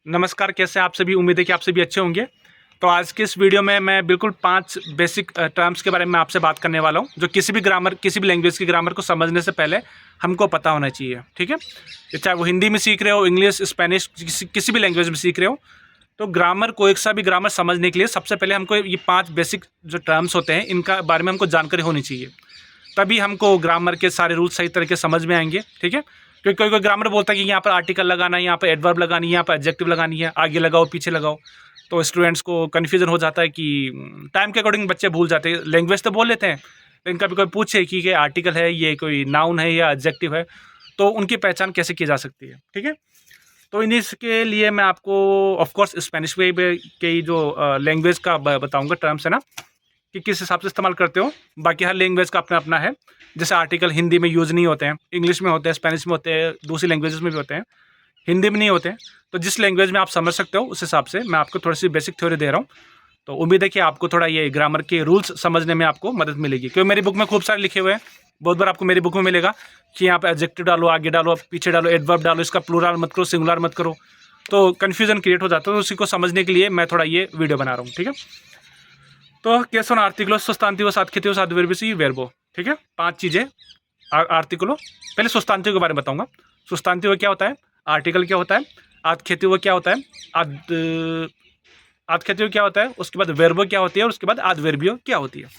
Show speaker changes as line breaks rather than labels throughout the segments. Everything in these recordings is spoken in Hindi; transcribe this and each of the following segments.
नमस्कार, कैसे हैं आप सभी। उम्मीद है कि आप सभी अच्छे होंगे। तो आज के इस वीडियो में मैं बिल्कुल 5 बेसिक टर्म्स के बारे में आपसे बात करने वाला हूं, जो किसी भी लैंग्वेज की ग्रामर को समझने से पहले हमको पता होना चाहिए। ठीक है, ये चाहे वो हिंदी में सीख रहे हो, इंग्लिश, स्पेनिश, किसी भी लैंग्वेज में सीख रहे हो, तो ग्रामर, कोई सा भी ग्रामर समझने के लिए सबसे पहले हमको ये 5 बेसिक जो टर्म्स होते हैं, इनका बारे में हमको जानकारी होनी चाहिए। तभी हमको ग्रामर के सारे रूल्स सही तरीके समझ में आएंगे। ठीक है, क्योंकि कोई कोई ग्रामर बोलता है कि यहाँ पर आर्टिकल लगाना है, यहाँ पर एडवर्ब लगानी है, यहाँ पर एडजेक्टिव लगानी है, आगे लगाओ पीछे लगाओ। तो स्टूडेंट्स को कन्फ्यूजन हो जाता है कि टाइम के अकॉर्डिंग बच्चे भूल जाते हैं। लैंग्वेज तो बोल लेते हैं, लेकिन कभी कोई पूछे कि ये आर्टिकल है, ये कोई नाउन है या एडजेक्टिव है, तो उनकी पहचान कैसे की जा सकती है। ठीक है, तो इन इसके लिए मैं आपको ऑफकोर्स स्पेनिश वे के जो लैंग्वेज का बताऊँगा टर्म्स है ना, कि किस हिसाब से इस्तेमाल करते हो। बाकी हर लैंग्वेज का अपना अपना है। जैसे आर्टिकल हिंदी में यूज़ नहीं होते हैं, इंग्लिश में होते हैं, स्पेनिश में होते हैं, दूसरी लैंग्वेजेस में भी होते हैं, हिंदी में नहीं होते हैं। तो जिस लैंग्वेज में आप समझ सकते हो, उस हिसाब से मैं आपको थोड़ी सी बेसिक थ्योरी दे रहा हूँ। तो उम्मीद है कि आपको थोड़ा ये ग्रामर के रूल्स समझने में आपको मदद मिलेगी, क्योंकि मेरी बुक में खूब सारे लिखे हुए हैं। बहुत बार आपको मेरी बुक में मिलेगा कि यहाँ पर एडजेक्टिव डालो, आगे डालो, पीछे डालो, एडवर्ब डालो, इसका प्लूरल मत करो, सिंगुलर मत करो, तो कन्फ्यूजन क्रिएट हो जाता है। तो उसी को समझने के लिए मैं थोड़ा ये वीडियो बना रहा हूँ। ठीक है, तो ¿qué son artículos sustantivos, adjetivos, adverbios y verbo? ठीक है, 5 चीज़ें। आर्टिकलो, पहले सुस्तांतिव के बारे में बताऊंगा। सुस्तांतिव क्या होता है, आर्टिकल क्या होता है, आदखेतिव क्या होता है, आदखेतिव क्या होता है, उसके बाद वेर्बो क्या होती है, और उसके बाद आदवेर्बियो क्या होती है।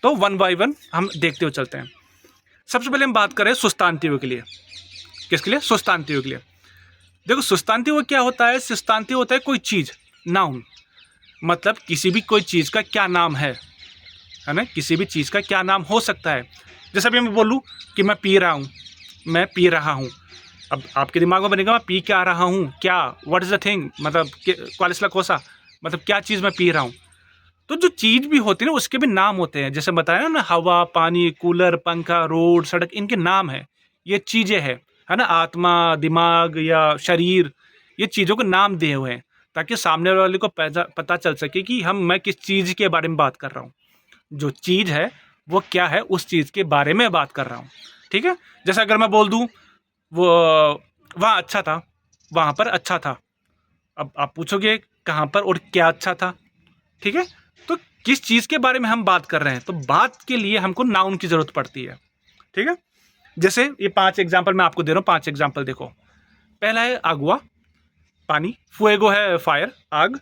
तो वन बाय वन हम देखते हुए चलते हैं। सबसे पहले हम बात करें सुस्तांतिव के लिए। किसके लिए? सुस्तांतिव के लिए। देखो, सुस्तांतिव क्या होता है? सुस्तांतिव होता है कोई चीज़, नाउन, मतलब किसी भी कोई चीज़ का क्या नाम है ना, किसी भी चीज़ का क्या नाम हो सकता है। जैसे अभी मैं बोलूँ कि मैं पी रहा हूँ, मैं पी रहा हूँ। अब आपके दिमाग में बनेगा मैं पी क्या रहा हूँ, क्या, व्हाट इज़ द थिंग, मतलब क्वालिस ला कोसा, मतलब क्या चीज़ मैं पी रहा हूँ। तो जो चीज़ भी होती है ना, उसके भी नाम होते हैं। जैसे बताया ना, हवा, पानी, कूलर, पंखा, रोड, सड़क, इनके नाम है। ये चीज़ें हैं, है ना, आत्मा, दिमाग या शरीर, ये चीज़ों को नाम दिए हुए हैं, ताकि सामने वाले को पता चल सके कि मैं किस चीज़ के बारे में बात कर रहा हूँ। जो चीज़ है वो क्या है, उस चीज़ के बारे में बात कर रहा हूँ। ठीक है, जैसे अगर मैं बोल दूँ वो वहाँ अच्छा था, वहाँ पर अच्छा था। अब आप पूछोगे कहाँ पर और क्या अच्छा था। ठीक है, तो किस चीज़ के बारे में हम बात कर रहे हैं, तो बात के लिए हमको नाउन की ज़रूरत पड़ती है। ठीक है, जैसे ये 5 एग्जाम्पल मैं आपको दे रहा हूँ। 5 एग्जाम्पल देखो। पहला है आगुआ, पानी, फुएगो है फायर, आग,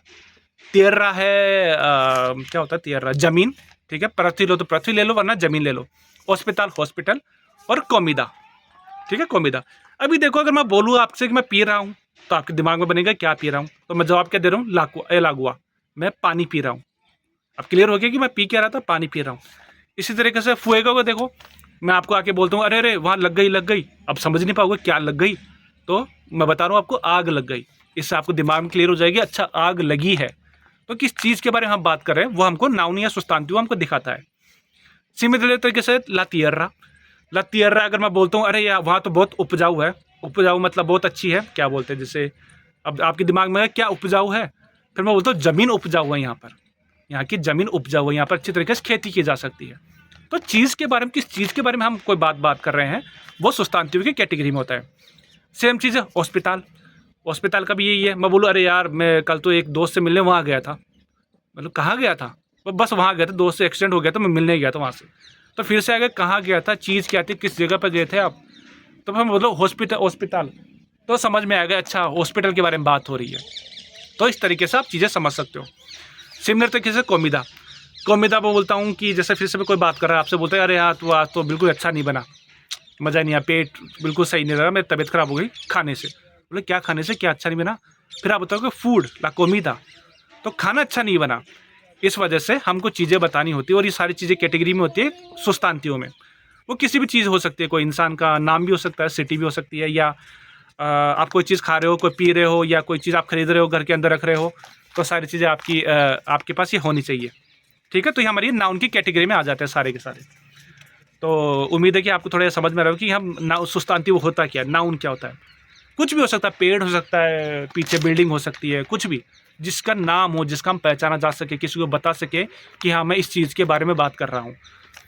तियर्रा है क्या होता है तियर्रा, जमीन। ठीक है, पृथ्वी लो तो पृथ्वी ले लो, वरना जमीन ले लो। हॉस्पिटल, हॉस्पिटल, और कोमिदा। ठीक है, कोमिदा। अभी देखो, अगर मैं बोलूँ आपसे कि मैं पी रहा हूँ, तो आपके दिमाग में बनेगा क्या पी रहा हूँ, तो मैं जवाब क्या दे रहा हूँ, लागुआ, मैं पानी पी रहा हूँ। अब क्लियर हो गया कि मैं पी क्या रहा था, पानी पी रहा हूँ। इसी तरीके से फुएगा को देखो, मैं आपको आके बोलता हूँ अरे अरे वहाँ लग गई, लग गई। अब समझ नहीं पाओगे क्या लग गई, तो मैं बता रहा हूँ आपको आग लग गई। इससे आपको दिमाग में क्लियर हो जाएगी, अच्छा आग लगी है। तो किस चीज़ के बारे में हम बात कर रहे हैं वो हमको नाउन या सुस्तांतिव हमको दिखाता है। सिमिलर तरीके से ला तियर्रा, ला तियर्रा अगर मैं बोलता हूँ अरे यार वहाँ तो बहुत उपजाऊ है, उपजाऊ मतलब बहुत अच्छी है, क्या बोलते हैं, जैसे अब आपके दिमाग में है क्या उपजाऊ है, फिर मैं बोलता हूँ ज़मीन उपजाऊ है, यहाँ पर यहाँ की ज़मीन उपजाऊ है, यहाँ पर अच्छी तरीके से खेती की जा सकती है। तो चीज़ के बारे में, किस चीज़ के बारे में हम कोई बात कर रहे हैं, वो सुस्तांतिव की कैटेगरी में होता है। सेम चीज़ है हॉस्पिटल, हॉस्पिटल का भी यही है। मैं बोलूँ अरे यार मैं कल तो एक दोस्त से मिलने वहाँ गया था, मतलब कहाँ गया था, बस वहाँ गया था, दोस्त से एक्सीडेंट हो गया था, मैं मिलने गया था वहाँ से। तो फिर से आगे कहाँ गया था, चीज़ क्या थी, किस जगह पर गए थे आप, तो मैं बोलो हॉस्पिटल, हॉस्पिटल, तो समझ में आ गया अच्छा हॉस्पिटल के बारे में बात हो रही है। तो इस तरीके से आप चीज़ें समझ सकते हो। सिमिलर तरीके से कोमिदा, कोमिदा मैं बोलता हूँ कि जैसे फिर से कोई बात कर रहा है, आपसे बोलते हैं अरे यार तो आज तो बिल्कुल अच्छा नहीं बना, मज़ा नहीं आया, पेट बिल्कुल सही नहीं रहा, मेरी तबीयत ख़राब हो गई खाने से। बोले क्या खाने से, क्या अच्छा नहीं बना, फिर आप बताओगे फूड ला कोमिदा, तो खाना अच्छा नहीं बना। इस वजह से हमको चीज़ें बतानी होती है, और ये सारी चीज़ें कैटेगरी में होती है सुस्तांतियों में। वो किसी भी चीज़ हो सकती है, कोई इंसान का नाम भी हो सकता है, सिटी भी हो सकती है, या आप कोई चीज़ खा रहे हो, कोई पी रहे हो, या कोई चीज़ आप खरीद रहे हो, घर के अंदर रख रहे हो, तो सारी चीज़ें आपके पास ये होनी चाहिए। ठीक है, तो ये हमारी नाउन की कैटेगरी में आ जाते हैं सारे के सारे। तो उम्मीद है कि आपको थोड़ा समझ में आ रहा हो कि हम सुस्तांतिव होता क्या, नाउन क्या होता है। कुछ भी हो सकता है, पेड़ हो सकता है, पीछे बिल्डिंग हो सकती है, कुछ भी जिसका नाम हो, जिसका हम पहचाना जा सके, किसी को बता सके कि हाँ मैं इस चीज़ के बारे में बात कर रहा हूँ,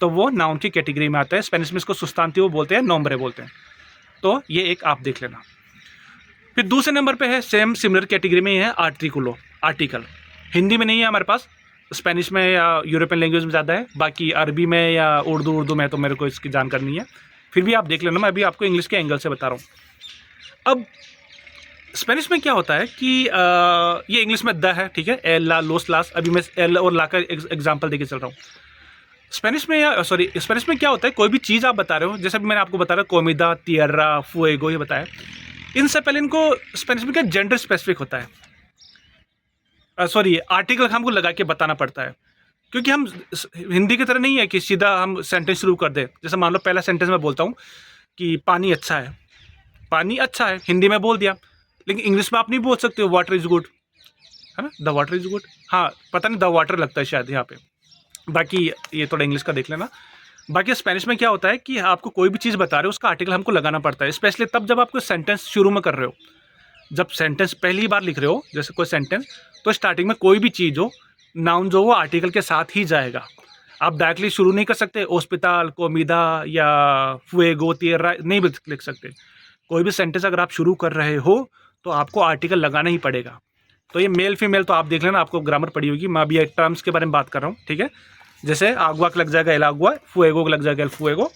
तो वो नाउन की कैटेगरी में आता है। स्पेनिश में इसको सुस्तांतिव बोलते हैं, नोम्ब्रे बोलते हैं। तो ये एक आप देख लेना। फिर दूसरे नंबर पे है सेम सिमिलर कैटेगरी में ही है आर्टिकुलो, आर्टिकल। हिंदी में नहीं है हमारे पास, स्पेनिश में या यूरोपियन लैंग्वेज में ज़्यादा है, बाकी अरबी में या उर्दू में तो मेरे को इसकी जानकारी नहीं है। फिर भी आप देख लेना, मैं अभी आपको इंग्लिश के एंगल से बता रहा हूँ। अब स्पेनिश में क्या होता है कि ये इंग्लिश में द है, ठीक है, एल ला लोस लास, अभी मैं एल और ला का एग्जाम्पल देके चल रहा हूँ। स्पेनिश में या सॉरी स्पेनिश में क्या होता है, कोई भी चीज़ आप बता रहे हो, जैसे मैंने आपको बता रहा कोमिदा, तियर्रा, फुएगो, ये बताया, इनसे पहले इनको स्पेनिश में क्या जेंडर स्पेसिफिक होता है, सॉरी आर्टिकल हमको लगा के बताना पड़ता है, क्योंकि हम हिंदी की तरह नहीं है कि सीधा हम सेंटेंस शुरू कर दें। जैसे मान लो पहला सेंटेंस मैं बोलता हूँ कि पानी अच्छा है, पानी अच्छा है हिंदी में बोल दिया, लेकिन इंग्लिश में आप नहीं बोल सकते हो वाटर इज़ गुड, है ना, द वाटर इज़ गुड। हाँ, पता नहीं द वाटर लगता है शायद यहाँ पे, बाकी ये थोड़ा इंग्लिश का देख लेना। बाकी स्पेनिश में क्या होता है कि आपको कोई भी चीज़ बता रहे हो उसका आर्टिकल हमको लगाना पड़ता है, स्पेशली तब जब आपको सेंटेंस शुरू में कर रहे हो, जब सेंटेंस पहली बार लिख रहे हो जैसे कोई सेंटेंस, तो स्टार्टिंग में कोई भी चीज़ हो, नाउन जो वो आर्टिकल के साथ ही जाएगा। आप डायरेक्टली शुरू नहीं कर सकते हॉस्पिटल, कोमिदा या फुएगो, तियर्रा नहीं लिख सकते। कोई भी सेंटेंस अगर आप शुरू कर रहे हो तो आपको आर्टिकल लगाना ही पड़ेगा। तो ये मेल फीमेल तो आप देख लेना, आपको ग्रामर पड़ी होगी, मैं अभी एक टर्म्स के बारे में बात कर रहा हूँ, ठीक है। जैसे आगुआ लग जाएगा एल आगुआ, फुएगो लग जाएगा एल फुएगो,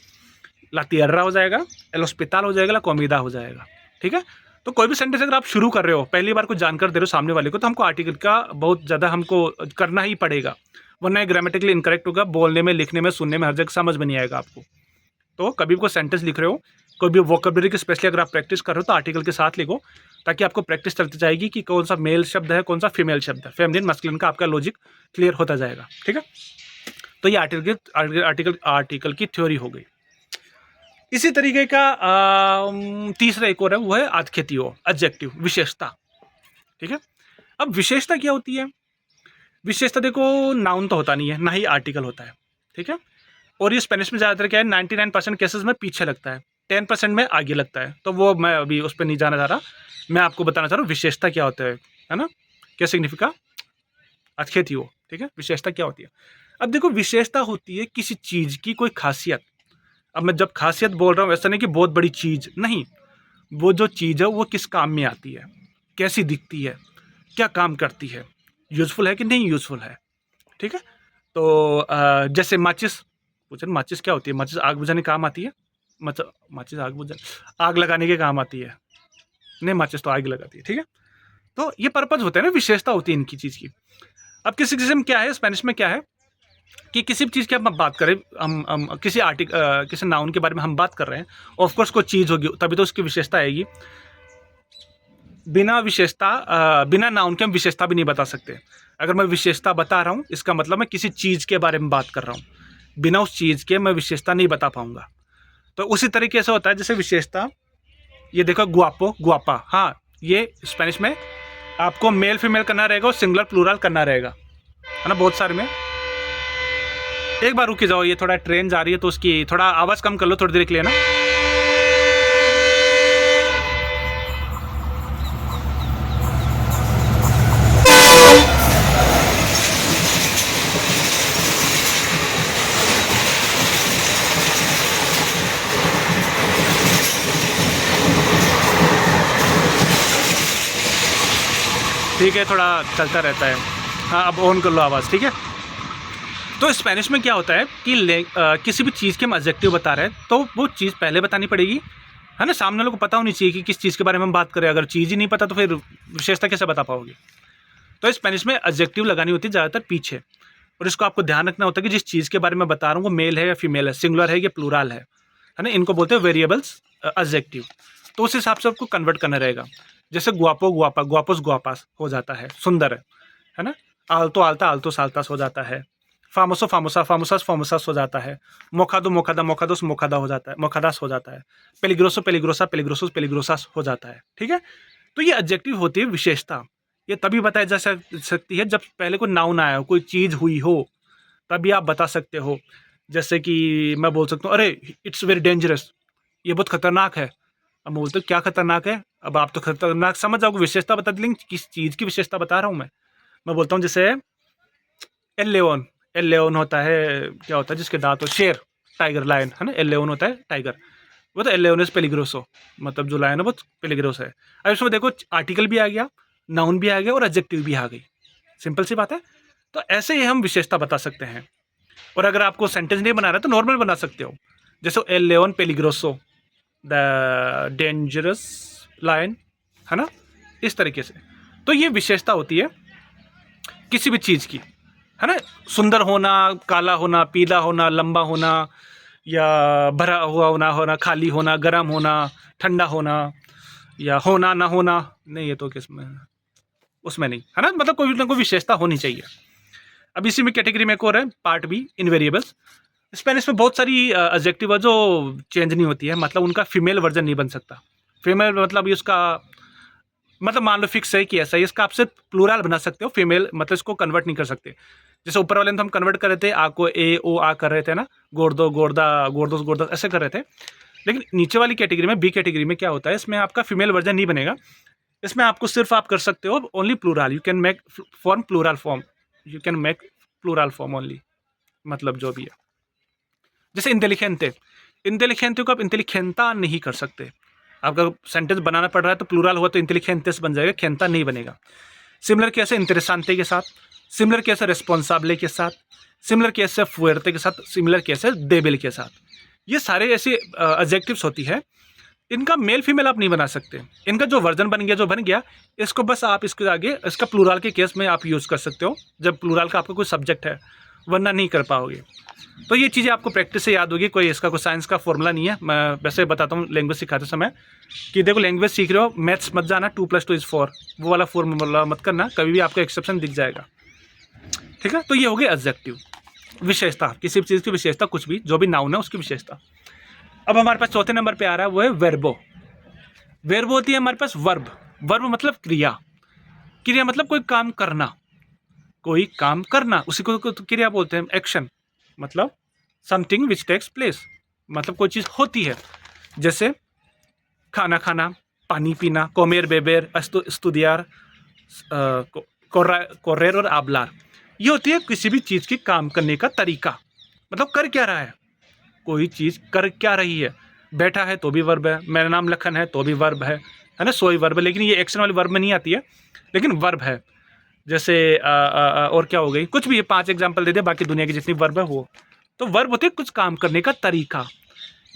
ला तियर्रा हो जाएगा, एल हॉस्पिटल हो जाएगा, ला कोमिदा हो जाएगा, ठीक है। तो कोई भी सेंटेंस अगर आप शुरू कर रहे हो, पहली बार कुछ जानकर दे रहे हो सामने वाले को, तो हमको आर्टिकल का बहुत ज़्यादा हमको करना ही पड़ेगा, वरना ये ग्रामेटिकली इनकरेक्ट होगा, बोलने में, लिखने में, सुनने में, हर जगह समझ में नहीं आएगा आपको। तो कभी भी कोई सेंटेंस लिख रहे हो, कोई भी वोकेबलरी की स्पेशली अगर आप प्रैक्टिस कर रहे हो तो आर्टिकल के साथ लिखो, ताकि आपको प्रैक्टिस चलती जाएगी कि कौन सा मेल शब्द है, कौन सा फीमेल शब्द है, फेमिनिन मस्कुलिन का आपका लॉजिक क्लियर होता जाएगा, ठीक है। तो ये आर्टिकल की थ्योरी हो गई। इसी तरीके का तीसरा एक और है, वो है आदखेतियो, एडजेक्टिव, विशेषता, ठीक है। अब विशेषता क्या होती है? विशेषता देखो, नाउन तो होता नहीं है, ना ही आर्टिकल होता है, ठीक है। और ये स्पेनिश में ज़्यादातर क्या है, 99% केसेस में पीछे लगता है, 10% में आगे लगता है। तो वो मैं अभी उस पर नहीं जाना चाह रहा, मैं आपको बताना चाह रहा हूँ विशेषता क्या होता है ना, क्या सिग्निफिका आदखेतियो, ठीक है। विशेषता क्या होती है? अब देखो, विशेषता होती है किसी चीज़ की कोई खासियत। अब मैं जब खासियत बोल रहा हूँ, ऐसा नहीं कि बहुत बड़ी चीज़ नहीं, वो जो चीज़ है वो किस काम में आती है, कैसी दिखती है, क्या काम करती है, यूज़फुल है कि नहीं यूज़फुल है, ठीक है। तो जैसे माचिस, पूछे माचिस क्या होती है? माचिस आग बुझाने काम आती है, माचिस आग लगाने के काम आती है, नहीं, माचिस तो आग लगाती है, ठीक है। तो ये पर्पज़ होता है ना, विशेषता होती है इनकी चीज़ की। अब किसी किस्म क्या है, स्पेनिश में क्या है कि किसी भी चीज़ की हम बात करें, हम किसी नाउन के बारे में हम बात कर रहे हैं, ऑफकोर्स कोई चीज़ होगी तभी तो उसकी विशेषता आएगी। बिना नाउन के हम विशेषता भी नहीं बता सकते। अगर मैं विशेषता बता रहा हूँ, इसका मतलब मैं किसी चीज़ के बारे में बात कर रहा हूँ, बिना उस चीज़ के मैं विशेषता नहीं बता पाऊंगा। तो उसी तरीके से होता है जैसे विशेषता, ये देखो गुआपो, गुआपा, हाँ, ये स्पेनिश में आपको मेल फीमेल करना रहेगा और सिंगुलर प्लूरल करना रहेगा, है ना, बहुत सारे में। एक बार रुक जाओ, ये थोड़ा ट्रेन जा रही है तो उसकी थोड़ा आवाज़ कम कर लो थोड़ी देर के लिए ना। ठीक है, थोड़ा चलता रहता है। हाँ, अब ऑन कर लो आवाज़, ठीक है। तो स्पेनिश में क्या होता है कि किसी भी चीज़ के हम एडजेक्टिव बता रहे हैं तो वो चीज़ पहले बतानी पड़ेगी, है ना, सामने वालों को पता होनी चाहिए कि किस चीज़ के बारे में हम बात करें। अगर चीज़ ही नहीं पता तो फिर विशेषता कैसे बता पाओगे? तो स्पेनिश में एडजेक्टिव लगानी होती है ज़्यादातर पीछे, और इसको आपको ध्यान रखना होता है कि जिस चीज़ के बारे में बता रहा हूँ वो मेल है या फीमेल है, सिंगुलर है या प्लूरल है ना, इनको बोलते हैं वेरिएबल्स एडजेक्टिव। तो उस हिसाब से आपको कन्वर्ट करना रहेगा। जैसे गुआपो, गुआपा, गुआपोस, गुआपास हो जाता है, सुंदर है ना। आल्तो, आल्ता, आल्तोस, आल्तास हो जाता है। फामोसो, फामोसा, फामोसास, फामोसास हो जाता है। मोखादो, मोखादा, मोखादोस, मोखादा हो जाता है, मोखादास हो जाता है। पेलिग्रोसो, पेलिग्रोसा, पेलिग्रोसोस, पेलिग्रोसास हो जाता है, ठीक है। तो ये एडजेक्टिव होती है विशेषता। ये तभी बताई जा सकती है जब पहले कोई नाउन आया हो, कोई चीज़ हुई हो, तभी आप बता सकते हो। जैसे कि मैं बोल सकता हूँ, अरे इट्स वेरी डेंजरस, ये बहुत खतरनाक है। अब मैं बोलते क्या खतरनाक है? अब आप तो खतरनाक समझ जाओगे, विशेषता बता देंगे किस चीज़ की विशेषता बता रहा हूँ मैं बोलता हूँ जैसे एल लेओन, एल लेओन होता है, क्या होता है जिसके दांत हो, शेर, टाइगर, लायन, है ना, एल लेओन होता है टाइगर। वो तो एलेओनिस पेलिग्रोसो, मतलब जो लायन है वो पेलिग्रोस है। अब इसमें देखो आर्टिकल भी आ गया, नाउन भी आ गया और एडजेक्टिव भी आ गई। सिंपल सी बात है। तो ऐसे ही हम विशेषता बता सकते हैं। और अगर आपको सेंटेंस नहीं बना रहा है तो नॉर्मल बना सकते हो, जैसे L Leone पेलिग्रोसो the dangerous lion, है ना, इस तरीके से। तो ये विशेषता होती है किसी भी चीज़ की, है ना। सुंदर होना, काला होना, पीला होना, लंबा होना, या भरा हुआ होना, खाली होना, गर्म होना, ठंडा होना, या होना ना होना। नहीं, ये तो किसमें, उसमें नहीं, है ना। मतलब कोई ना कोई विशेषता होनी चाहिए। अब इसी में कैटेगरी में एक और है, पार्ट बी, इनवेरिएबल्स। स्पेनिश में बहुत सारी एडजेक्टिव है जो चेंज नहीं होती है, मतलब उनका फीमेल वर्जन नहीं बन सकता। फीमेल मतलब उसका मतलब मान लो फिक्स है कि ऐसा ही, इसका आप सिर्फ प्लूरल बना सकते हो, फीमेल मतलब इसको कन्वर्ट नहीं कर सकते। जैसे ऊपर वाले में तो हम कन्वर्ट कर रहे थे, आ को ए ओ आ कर रहे थे ना, गोर्दो गोर्दा, गोर्दोस गोर्दस ऐसे कर रहे थे। लेकिन नीचे वाली कैटेगरी में, बी कैटेगरी में क्या होता है, इसमें आपका फीमेल वर्जन नहीं बनेगा। इसमें आपको सिर्फ आप कर सकते हो only plural, you can make form plural form, you can make plural form only, मतलब जो भी है। जैसे इंटेलिजेंटे, इंटेलिजेंटे को आप इंटेलिजेंटा नहीं कर सकते। आपका सेंटेंस बनाना पड़ रहा है तो प्लूरल हुआ तो इंटेलिजेंटेस बन जाएगा, खेंता नहीं बनेगा। सिमिलर कैसे इंटरेसांते के साथ, सिमिलर कैसे रिस्पॉन्साबले के साथ, सिमिलर कैसे फुएर्ते के साथ, सिमिलर कैसे देबिल के साथ। ये सारे ऐसे एडजेक्टिव्स होती है, इनका मेल फीमेल आप नहीं बना सकते। इनका जो वर्जन बन गया, जो बन गया, इसको बस आप इसके आगे इसका प्लूरल के केस में आप यूज़ कर सकते हो, जब प्लूरल का आपका कोई सब्जेक्ट है, वरना नहीं कर पाओगे। तो ये चीज़ें आपको प्रैक्टिस से याद होगी, कोई इसका कोई साइंस का फॉर्मूला नहीं है। मैं वैसे बताता हूँ लैंग्वेज सिखाते समय कि देखो, लैंग्वेज सीख रहे हो, मैथ्स मत जाना 2 + 2 = 4, वो वाला फॉर्मूला मत करना, कभी भी आपको एक्सेप्शन दिख जाएगा। ठीक है, तो ये हो गई एडजेक्टिव, विशेषता, किसी भी चीज़ की विशेषता, कुछ भी जो भी नाउन है उसकी विशेषता। अब हमारे पास चौथे नंबर पे आ रहा है, वो है वर्बो। वर्ब होती है हमारे पास वर्ब, वर्ब मतलब क्रिया, क्रिया मतलब कोई काम करना, कोई काम करना, उसी को तो क्रिया बोलते हैं। एक्शन मतलब समथिंग विच टेक्स प्लेस, मतलब कोई चीज़ होती है, जैसे खाना खाना, पानी पीना, कोमेर बेबेर, estudiar, correr और hablar। ये होती है किसी भी चीज़ की काम करने का तरीका, मतलब कर क्या रहा है, कोई चीज़ कर क्या रही है। बैठा है तो भी वर्ब है, मेरा नाम लखन है तो भी वर्ब है ना, सोई वर्ब है। लेकिन ये एक्शन वाली वर्ब में नहीं आती है, लेकिन वर्ब है। जैसे और क्या हो गई, कुछ भी, ये 5 एग्जाम्पल दे दिया, बाकी दुनिया की जितनी वर्ब है वो। तो वर्ब होती है कुछ काम करने का तरीका।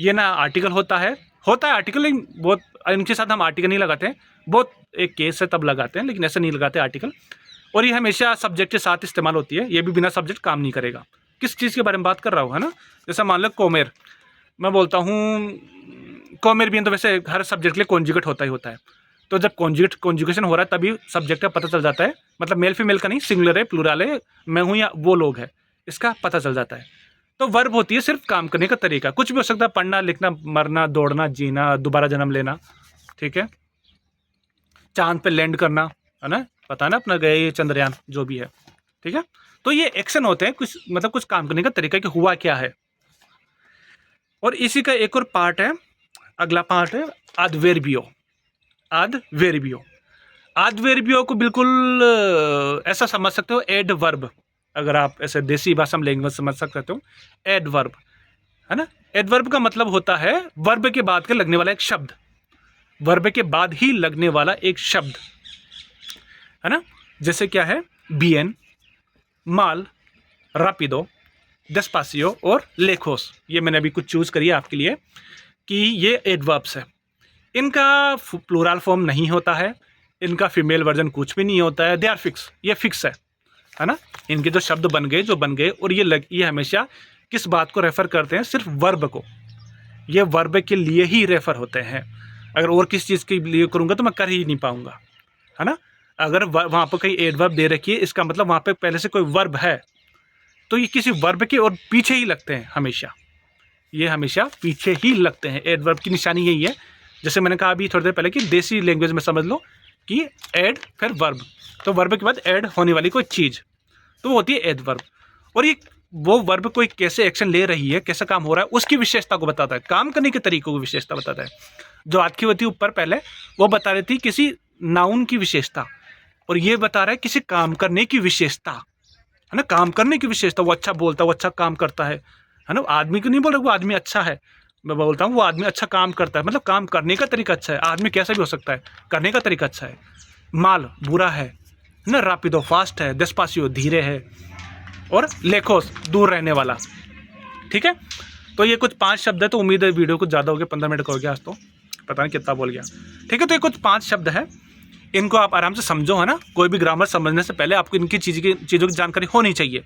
ये ना आर्टिकल होता है आर्टिकल, लेकिन बहुत इनके साथ हम आर्टिकल नहीं लगाते हैं, बहुत एक केस है तब लगाते हैं, लेकिन ऐसे नहीं लगाते आर्टिकल। और ये हमेशा सब्जेक्ट के साथ इस्तेमाल होती है, ये भी बिना सब्जेक्ट काम नहीं करेगा। किस चीज़ के बारे में बात कर रहा हूँ, है ना। जैसा मान लो कोमेर, मैं बोलता हूँ कोमेर भी, तो वैसे हर सब्जेक्ट के लिए कॉन्जुगेट होता ही होता है। तो जब कॉन्जुगेशन हो रहा है तभी सब्जेक्ट का पता चल जाता है, मतलब मेल फीमेल का नहीं, सिंगुलर है, प्लूरल है, मैं हूँ या वो लोग है, इसका पता चल जाता है। तो वर्ब होती है सिर्फ काम करने का तरीका, कुछ भी हो सकता है, पढ़ना, लिखना, मरना, दौड़ना, जीना, दोबारा जन्म लेना। ठीक है, चांद पे लैंड करना, है ना, पता है ना, अपना गए ये चंद्रयान, जो भी है। ठीक है, तो ये एक्शन होते हैं, कुछ मतलब कुछ काम करने का तरीका कि हुआ क्या है। और इसी का एक और पार्ट है, अगला पार्ट है adverbio। adverbio, adverbio को बिल्कुल ऐसा समझ सकते हो, एडवर्ब। अगर आप ऐसे देसी भाषा में लैंग्वेज समझ सकते हो, एडवर्ब, है ना। एडवर्ब का मतलब होता है वर्ब के बाद के लगने वाला एक शब्द, वर्ब के बाद ही लगने वाला एक शब्द, है ना। जैसे क्या है, bien, mal, rápido, despacio और lejos। ये मैंने अभी कुछ चूज करी है आपके लिए कि ये एडवर्ब्स है। इनका प्लूरल फॉर्म नहीं होता है, इनका फीमेल वर्जन कुछ भी नहीं होता है, दे आर फिक्स, ये फिक्स है ना। इनके जो शब्द बन गए, जो बन गए, और ये हमेशा किस बात को रेफर करते हैं, सिर्फ वर्ब को। ये वर्ब के लिए ही रेफर होते हैं, अगर और किस चीज़ के लिए करूँगा तो मैं कर ही नहीं पाऊंगा, है ना। अगर वहाँ पर कहीं एडवर्ब दे रखी है, इसका मतलब वहाँ पे पहले से कोई वर्ब है, तो ये किसी वर्ब के और पीछे ही लगते हैं हमेशा, ये हमेशा पीछे ही लगते हैं। एडवर्ब की निशानी यही है, जैसे मैंने कहा अभी थोड़ी देर पहले कि देसी लैंग्वेज में समझ लो कि एड फिर वर्ब, तो वर्ब के बाद एड होने वाली कोई चीज़ तो वो होती है एडवर्ब। और ये वो वर्ब कोई कैसे एक्शन ले रही है, कैसा काम हो रहा है, उसकी विशेषता को बताता है, काम करने के तरीकों की विशेषता बताता है। जो आखी होती है ऊपर पहले, वो बता रही थी किसी नाउन की विशेषता, और ये बता रहा है किसी काम करने की विशेषता, है ना। काम करने की विशेषता, वो अच्छा बोलता है, वो अच्छा काम करता है ना। आदमी को नहीं बोल रहा वो आदमी अच्छा है, मैं बोलता हूँ वो आदमी अच्छा काम करता है, मतलब काम करने का तरीका अच्छा है। आदमी कैसा भी हो सकता है, करने का तरीका अच्छा है। माल बुरा है ना, रापिडो फास्ट है, डेस्पासियो धीरे है, और लेखोस दूर रहने वाला। ठीक है, तो ये कुछ 5 शब्द है। तो उम्मीद है वीडियो कुछ ज़्यादा हो गया, 15 मिनट का हो गया आज तो, पता नहीं कितना बोल गया। ठीक है, तो ये कुछ 5 शब्द है, इनको आप आराम से समझो, है ना। कोई भी ग्रामर समझने से पहले आपको इनकी चीज़ों की जानकारी होनी चाहिए,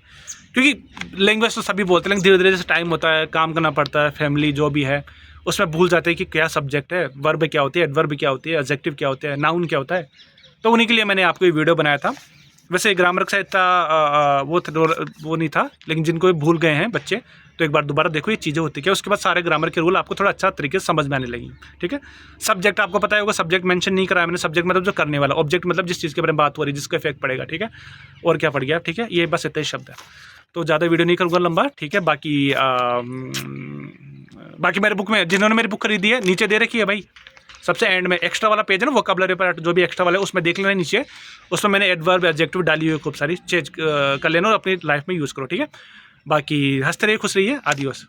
क्योंकि लैंग्वेज तो सभी बोलते हैं, लेकिन धीरे धीरे जैसे टाइम होता है, काम करना पड़ता है, फैमिली जो भी है, उसमें भूल जाते हैं कि क्या सब्जेक्ट है, वर्ब क्या होती है, एडवर्ब क्या होती है, एडजेक्टिव क्या होता है, नाउन क्या होता है। तो उन्हीं के लिए मैंने आपको ये वीडियो बनाया था। वैसे ग्रामर का इतना वो नहीं था, लेकिन जिनको भूल गए हैं बच्चे, तो एक बार दोबारा देखो ये चीज़ें होती क्या, उसके बाद सारे ग्रामर के रूल आपको थोड़ा अच्छा तरीके से समझ में आने लगी। ठीक है, सब्जेक्ट आपको पता होगा, सब्जेक्ट मेंशन नहीं कराया मैंने। सब्जेक्ट मतलब जो करने वाला, ऑब्जेक्ट मतलब जिस चीज़ के बारे में बात हो रही है, जिसका इफेक्ट पड़ेगा। ठीक है, और क्या पड़ गया। ठीक है, ये बस इतने शब्द है, तो ज़्यादा वीडियो नहीं करूँगा लंबा। ठीक है, बाकी मेरे बुक में, जिन्होंने मेरी बुक खरीदी है, नीचे दे रखी है भाई, सबसे एंड में एक्स्ट्रा वाला पेज है ना, वोकैबुलरी पर जो भी एक्स्ट्रा वाला है उसमें देख लेना नीचे, उसमें मैंने एडवर्ब एडजेक्टिव डाली हुई है खूब सारी, चेंज कर लेना और अपनी लाइफ में यूज़ करो। ठीक है, बाकी हंसते रहिए, खुश रहिए, आदिवास।